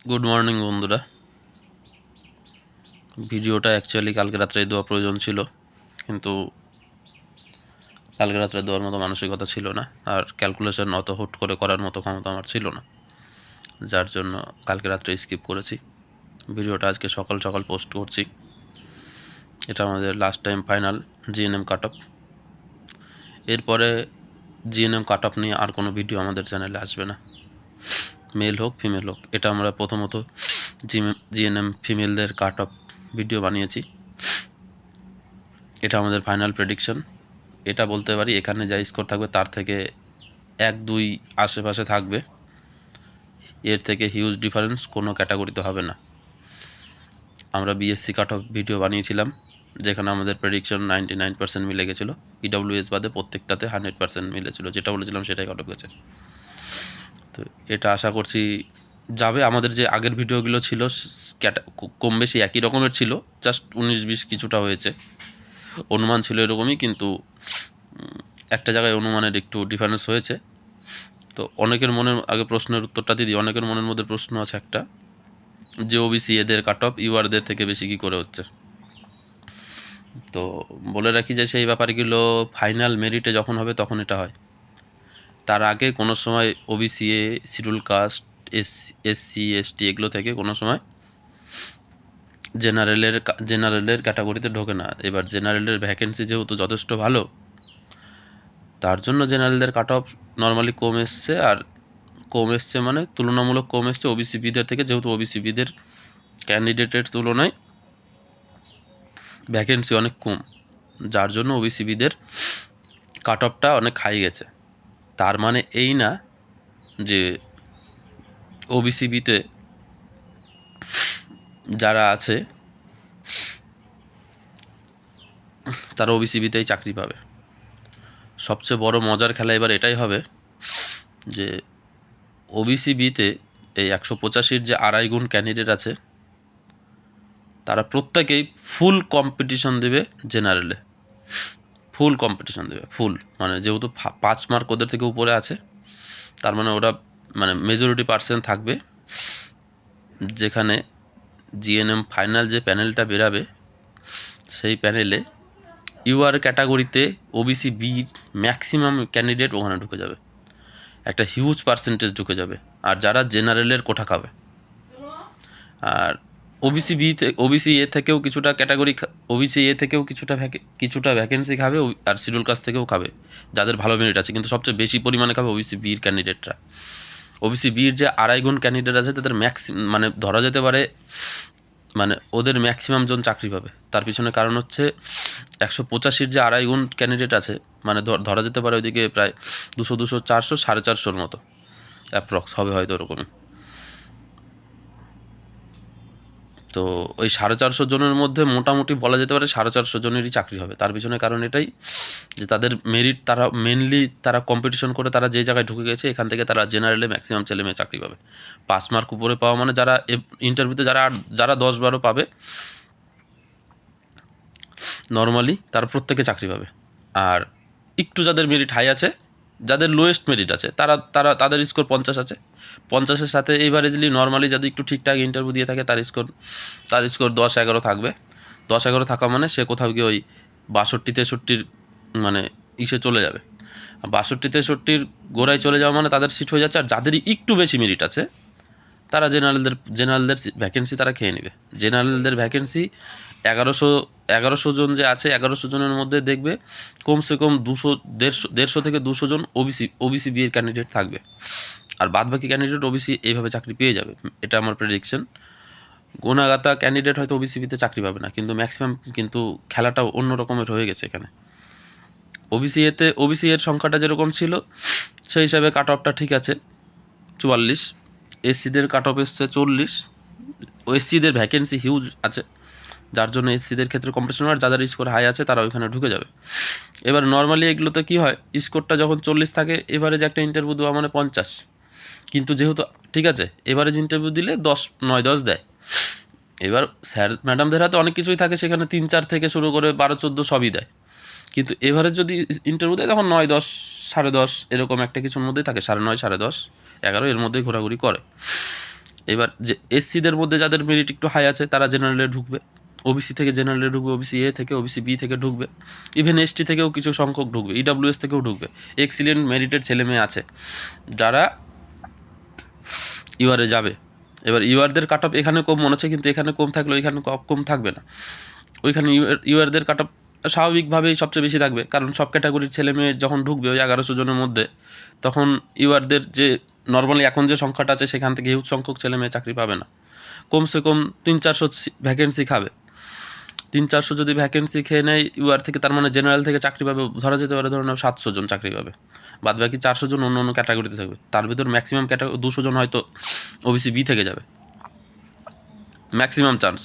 Good morning বন্ধুরা। ভিডিওটা actually কালকে রাত্রে দেওয়া প্রয়োজন ছিল, কিন্তু কালকে রাত্রে দেওয়ার মতো মানসিকতা ছিল না, আর ক্যালকুলেশন অত হুট করে করার মতো ক্ষমতা আমার ছিল না, যার জন্য কালকে রাত্রে স্কিপ করেছি। ভিডিওটা আজকে সকাল সকাল পোস্ট করছি। এটা আমাদের last time final GNM cut off. এরপরে জিএনএম কাট অফ নিয়ে আর কোনো ভিডিও আমাদের চ্যানেলে আসবে না, মেল হোক ফিমেল হোক। এটা আমরা প্রথমত জিএনএম ফিমেলদের কাট অফ ভিডিও বানিয়েছি। এটা আমাদের ফাইনাল প্রেডিকশন। এটা বলতে পারি এখানে যা স্কোর থাকবে তার থেকে 1-2 আশেপাশে থাকবে, এর থেকে হিউজ ডিফারেন্স কোনো ক্যাটাগরিতে হবে না। আমরা বিএসসি কাট অফ ভিডিও বানিয়েছিলাম, যেখানে আমাদের প্রেডিকশন 99% মিলে গেছিলো। ইডব্লিউএস বাদে প্রত্যেকটাতে 100% মিলেছিল, যেটা বলেছিলাম সেটাই কাট অফ গেছে। তো এটা আশা করছি যাবে। আমাদের যে আগের ভিডিওগুলো ছিল কম বেশি একই রকমের ছিল, জাস্ট 19-20 কিছুটা হয়েছে। অনুমান ছিল এরকমই, কিন্তু একটা জায়গায় অনুমানের একটু ডিফারেন্স হয়েছে। তো অনেকের মনের আগে প্রশ্নের উত্তরটা দিই। অনেকের মনের মধ্যে প্রশ্ন আছে একটা, যে ওবিসি এদের কাট অফ ইউআরদের থেকে বেশি কী করে হচ্ছে। তো বলে রাখি যে সেই ব্যাপারগুলো ফাইনাল মেরিটে যখন হবে তখন এটা হয়। তার আগে কোনো সময় OBC A, schedule caste, SC ST এগুলো থেকে কোনো সময় জেনারেলের ক্যাটাগরিতে ঢোকে না। এবার জেনারেলের ভ্যাকেন্সি যেহেতু যথেষ্ট ভালো, তার জন্য জেনারেলদের কাট অফ নর্মালি কম এসছে। আর কম এসছে মানে তুলনামূলক কম এসছে ওবিসি বিদের থেকে, যেহেতু ওবিসি বিদের ক্যান্ডিডেটের তুলনায় ভ্যাকেন্সি অনেক কম, যার জন্য ওবিসি বিদের কাট অফটা অনেক হাই গেছে। তার মানে এই না যে ওবিসি বিতে যারা আছে তারা ওবিসি বিতেই চাকরি পাবে। সবচেয়ে বড় মজার খেলা এবার এটাই হবে যে ওবিসি বিতে এই 185-র যে 2.5 গুণ ক্যান্ডিডেট আছে, তারা প্রত্যেকেই ফুল কম্পিটিশন দেবে জেনারেলে। ফুল কম্পিটিশন দেবে, ফুল মানে যেহেতু 5 মার্ক ওদের থেকে উপরে আছে, তার মানে ওরা মানে মেজরিটি পার্সেন্ট থাকবে। যেখানে জিএনএম ফাইনাল যে প্যানেলটা বেরাবে, সেই প্যানেলে ইউআর ক্যাটাগরিতে ওবিসি বি ম্যাক্সিমাম ক্যান্ডিডেট ওখানে ঢুকে যাবে, একটা হিউজ পার্সেন্টেজ ঢুকে যাবে। আর যারা জেনারেলের কোঠা খাবে, আর ওবিসি এ থেকেও কিছুটা ক্যাটাগরি, ওবিসি এ থেকেও কিছুটা ভ্যাকেন্সি খাবে, আর শিডিউল কাস্ট থেকেও খাবে যাদের ভালো মেরিট আছে, কিন্তু সবচেয়ে বেশি পরিমাণে খাবে ওবিসি বির ক্যান্ডিডেটরা। ওবিসি বির যে 2.5 গুণ ক্যান্ডিডেট আছে, তাদের মানে ধরা যেতে পারে মানে ওদের ম্যাক্সিমাম জন চাকরি পাবে। তার পিছনে কারণ হচ্ছে 185-র যে 2.5 গুণ ক্যান্ডিডেট আছে, মানে ধরা যেতে পারে ওইদিকে প্রায় 200, 400, 450-র মতো অ্যাপ্রক্স হবে হয়তো ওরকমই। তো ওই 450 জনের মধ্যে মোটামুটি বলা যেতে পারে 450 জনেরই চাকরি হবে। তার পিছনে কারণ এটাই যে তাদের মেরিট, তারা মেনলি তারা কম্পিটিশন করে তারা যে জায়গায় ঢুকে গেছে, এখান থেকে তারা জেনারেলে ম্যাক্সিমাম ছেলে মেয়ে চাকরি পাবে। 5 মার্ক উপরে পাওয়া মানে যারা ইন্টারভিউতে যারা 10-12 পাবে নর্মালি, তারা প্রত্যেকে চাকরি পাবে। আর একটু যাদের মেরিট হাই আছে, যাদের লোয়েস্ট মেরিট আছে, তাদের স্কোর 50 আছে। 50-এর সাথে এভারেজলি নর্মালি যদি একটু ঠিকঠাক ইন্টারভিউ দিয়ে থাকে, তার স্কোর 10-11 থাকবে। 10-11 থাকা মানে সে কোথাও গিয়ে ওই 62-63 মানে ইসে চলে যাবে। 62-63 গোড়ায় চলে যাওয়া মানে তাদের সিট হয়ে যাচ্ছে। আর যাদেরই একটু বেশি মেরিট আছে, তারা জেনারেলদের ভ্যাকেন্সি তারা খেয়ে নেবে। জেনারেলদের ভ্যাকেন্সি 1100 জন যে আছে, 1100 জনের মধ্যে দেখবে কমসে কম 150 থেকে 200 জন ওবিসি বিয়ের ক্যান্ডিডেট থাকবে, আর বাদবাকি ক্যান্ডিডেট ওবিসি এইভাবে চাকরি পেয়ে যাবে। এটা আমার প্রেডিকশন। গোনাগাতা ক্যান্ডিডেট হয়তো ওবিসি বিতে চাকরি পাবে না, কিন্তু ম্যাক্সিমাম, কিন্তু খেলাটাও অন্য রকমের হয়ে গেছে এখানে। ওবিসি এর সংখ্যাটা যেরকম ছিল সেই হিসাবে কাট অফটা ঠিক আছে 44। এসসিদের কাট অফ এসছে 40। এসসিদের ভ্যাকেন্সি হিউজ আছে, যার জন্য এসসিদের ক্ষেত্রে কম্পিটিশন, আর যাদের স্কোর হাই আছে তারা ওইখানে ঢুকে যাবে। এবার নর্মালি এগুলোতে কী হয়, স্কোরটা যখন 40 থাকে, এভারেজ একটা ইন্টারভিউ দেওয়া মানে 50। কিন্তু যেহেতু ঠিক আছে, এভারেজ ইন্টারভিউ দিলে 9-10 দেয়। এবার স্যার ম্যাডামদের হাতে অনেক কিছুই থাকে, সেখানে 3-4 থেকে শুরু করে 12-14 সবই দেয়। কিন্তু এভারেজ যদি ইন্টারভিউ দেয় তখন 9-10, 10.5 এরকম একটা কিছুর মধ্যেই থাকে, 9.5, 10.5, 11 এর মধ্যেই ঘোরাঘুরি করে। এবার যে এসসিদের মধ্যে যাদের মেরিট একটু হাই আছে তারা জেনারেলে ঢুকবে, ওবিসি থেকে জেনারেলে ঢুকবে, ওবিসি এ থেকে, ওবিসি বি থেকে ঢুকবে, ইভেন এসটি থেকেও কিছু সংখ্যক ঢুকবে, ইডাব্লিউএস থেকেও ঢুকবে। এক্সিলেন্ট মেরিটের ছেলে মেয়ে আছে যারা ইউআরে যাবে। এবার ইউআরদের কাট অফ এখানে কম মনে হচ্ছে, কিন্তু এখানে কম থাকলেও এখানে কম থাকবে না। ওইখানে ইউআরদের কাট অফ স্বাভাবিকভাবেই সবচেয়ে বেশি থাকবে, কারণ সব ক্যাটাগরির ছেলে মেয়ে যখন ঢুকবে ওই 1100 জনের মধ্যে, তখন ইউআরদের যে নর্মালি এখন যে সংখ্যাটা আছে সেখান থেকে হিউজ সংখ্যক ছেলে মেয়ে চাকরি পাবে না। কমসে কম 300-400 ভ্যাকেন্সি খাবে। 300-400 যদি ভ্যাকেন্সি খেয়ে নেয় ইউআর থেকে, তার মানে জেনারেল থেকে চাকরি পাবে ধরা যেতে পারে, ধরুন 700 জন চাকরি পাবে, বাদ বাকি 400 জন অন্য অন্য ক্যাটাগরিতে থাকবে। তার ভিতর ম্যাক্সিমাম 200 জন হয়তো ওবিসি বি থেকে যাবে, ম্যাক্সিমাম চান্স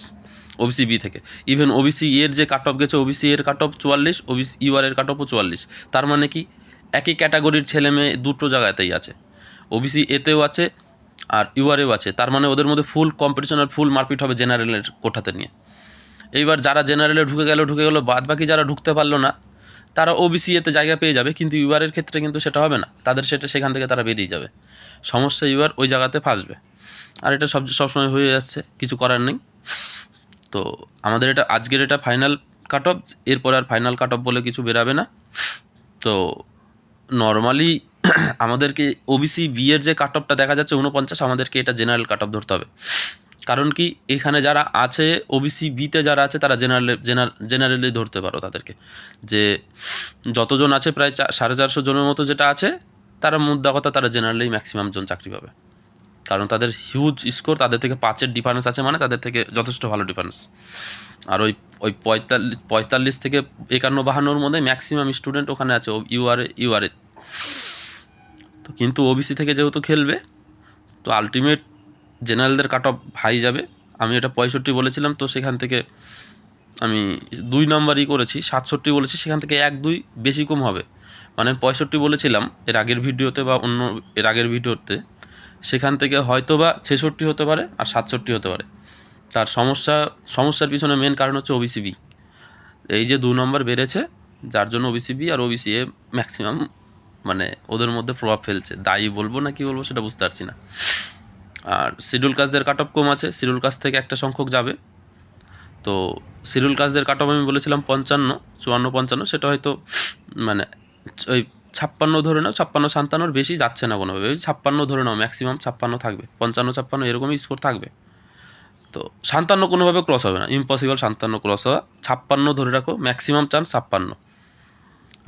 ওবিসি বি থেকে। ইভেন ওবিসি এর যে কাট অফ গেছে, ওবিসি এর কাট অফ 44, ওবিসি ইউআর এর কাট অফও 44। তার মানে কি একই ক্যাটাগরির ছেলে মেয়ে দুটো জায়গাতেই আছে, ওবিসি এতেও আছে আর ইউআরেও আছে। তার মানে ওদের মধ্যে ফুল কম্পিটিশন আর ফুল মারপিট হবে জেনারেলের কোঠাতে নিয়ে। এইবার যারা জেনারেলে ঢুকে গেল, বাদ বাকি যারা ঢুকতে পারলো না তারা ওবিসি এতে জায়গা পেয়ে যাবে, কিন্তু ইউআরের ক্ষেত্রে কিন্তু সেটা হবে না, তাদের সেখান থেকে তারা বেরিয়ে যাবে। সমস্যা ইউআর ওই জায়গাতে ফাঁসবে, আর এটা সবসময় হয়ে যাচ্ছে, কিছু করার নেই। তো আমাদের এটা আজকের এটা ফাইনাল কাট অফ, এরপর আর ফাইনাল কাট অফ বলে কিছু বেরাবে না। তো নর্মালি আমাদেরকে ওবিসি বি এর যে কাট অফটা দেখা যাচ্ছে 49, আমাদেরকে এটা জেনারেল কাট অফ ধরতে হবে। কারণ কি এখানে যারা আছে ওবিসি বিতে যারা আছে তারা জেনারেলি ধরতে পারো তাদেরকে, যে যতজন আছে প্রায় 450 জনের মতো যেটা আছে, তারা মুদ্রা কথা তারা জেনারেলি ম্যাক্সিমাম জন চাকরি পাবে, কারণ তাদের হিউজ স্কোর, তাদের থেকে 5-এর ডিফারেন্স আছে, মানে তাদের থেকে যথেষ্ট ভালো ডিফারেন্স। আর ওই 45 থেকে 51-52-র মধ্যে ম্যাক্সিমাম স্টুডেন্ট ওখানে আছে ইউআরএ। তো কিন্তু ওবিসি থেকে যেহেতু খেলবে, তো আলটিমেট জেনারেলদের কাট অফ হাই যাবে। আমি এটা 65 বলেছিলাম, তো সেখান থেকে আমি 2 নাম্বারই করেছি, 67 বলেছি, সেখান থেকে 1-2 বেশি কম হবে। মানে 65 বলেছিলাম এর আগের ভিডিওতে বা অন্য এর আগের ভিডিওতে, সেখান থেকে হয়তো বা 66 হতে পারে আর 67 হতে পারে। তার সমস্যার পিছনে মেন কারণ হচ্ছে ওবিসি বি, এই যে 2 নম্বর বেড়েছে, যার জন্য ওবিসি বি আর ওবিসি এ ম্যাক্সিমাম মানে ওদের মধ্যে প্রভাব ফেলছে। দায়ী বলবো না কি বলবো সেটা বুঝতে পারছি না। আর শিডিউল কাস্টদের কাট অফ কম আছে, শিডিউল কাস্ট থেকে একটা সংখ্যক যাবে। তো শিডিউল কাস্টদের কাট অফ আমি বলেছিলাম 55, 54, 55, সেটা হয়তো মানে ওই 56 ধরে নাও, 56-57 বেশি যাচ্ছে না কোনোভাবে, ওই 56 ধরে নাও, ম্যাক্সিমাম 56 থাকবে, 55-56 এরকমই স্কোর থাকবে। তো 57 কোনোভাবে ক্রস হবে না, ইম্পসিবল 57 ক্রস হওয়া, 56 ধরে রাখো, ম্যাক্সিমাম চান্স 56।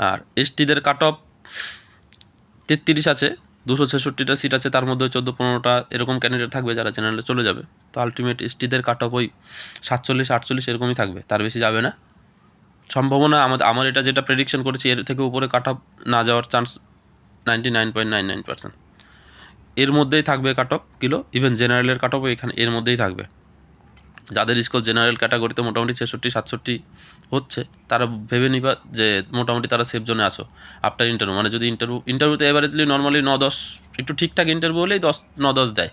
আর এসটিদের কাট অফ 33 আছে, 266টা সিট আছে, তার মধ্যে 14-15টা এরকম ক্যান্ডিডেট থাকবে যারা জেনারেলে চলে যাবে। তো আলটিমেট এসটিদের কাট অফ ওই 47-48 এরকমই থাকবে, তার বেশি যাবে না। সম্ভাবনা আমার এটা যেটা প্রেডিকশন করেছি এর থেকে উপরে কাট অফ না যাওয়ার চান্স 99.99%। এর মধ্যেই থাকবে কাট অফ কিলো, ইভেন জেনারেলের কাট অফও এখানে এর মধ্যেই থাকবে। যাদের স্কোর জেনারেল ক্যাটাগরিতে মোটামুটি 66-67 হচ্ছে, তারা ভেবে নিবা যে মোটামুটি তারা সেফ জোনে আছো আফটার ইন্টারভিউ। মানে যদি ইন্টারভিউতে এভারেজলি নর্মালি 9-10, একটু ঠিকঠাক ইন্টারভিউ হলেই 9-10 দেয়,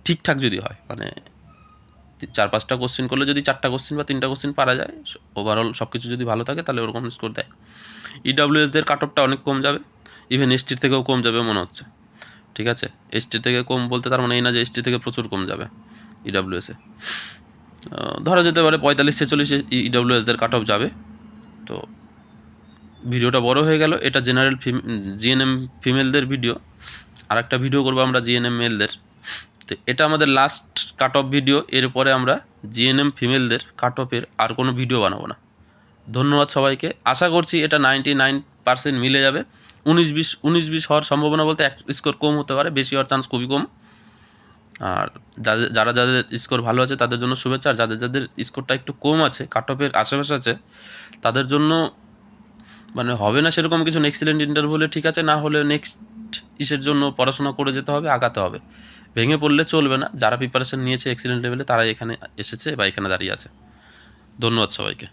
ঠিকঠাক যদি হয়, মানে 4-5টা কোশ্চেন করলে যদি 4টা কোশ্চেন বা 3টা কোশ্চেন পারা যায়, ওভারঅল সব কিছু যদি ভালো থাকে তাহলে ওরকম স্কোর দেয়। ইডাব্লিউএসদের কাট অফটা অনেক কম যাবে, ইভেন এসটির থেকেও কম যাবে মনে হচ্ছে। ঠিক আছে, এসটি থেকে কম বলতে তার মানে এই না যে এসটি থেকে প্রচুর কম যাবে ইডাব্লিউএসে, ধরা যেতে পারে 45-46 ইডাব্লিউএসদের কাট অফ যাবে। তো ভিডিওটা বড় হয়ে গেল, এটা জেনারেল জিএনএম ফিমেলদের ভিডিও, আর একটা ভিডিও করবো আমরা জিএনএম মেলদের। তো এটা আমাদের লাস্ট কাট অফ ভিডিও, এরপরে আমরা জিএনএম ফিমেলদের কাট অফের আর কোনো ভিডিও বানাবো না। ধন্যবাদ সবাইকে, আশা করছি এটা 99% মিলে যাবে। 19-20 হওয়ার সম্ভাবনা বলতে এক স্কোর কম হতে পারে, বেশি হওয়ার চান্স খুবই কম। আর যাদের স্কোর ভালো আছে তাদের জন্য শুভেচ্ছা, আর যাদের স্কোরটা একটু কম আছে, কাট অফের আশেপাশে আছে, তাদের জন্য মানে হবে না সেরকম কিছু, এক্সিলেন্ট ইন্টারভিউ হলে ঠিক আছে, না হলে নেক্সট ইসের জন্য পড়াশোনা করে যেতে হবে, আগাতে হবে, ভেঙে পড়লে চলবে না। যারা প্রিপারেশন নিয়েছে এক্সিলেন্ট লেভেলে তারাই এখানে এসেছে বা এখানে দাঁড়িয়ে আছে। ধন্যবাদ সবাইকে।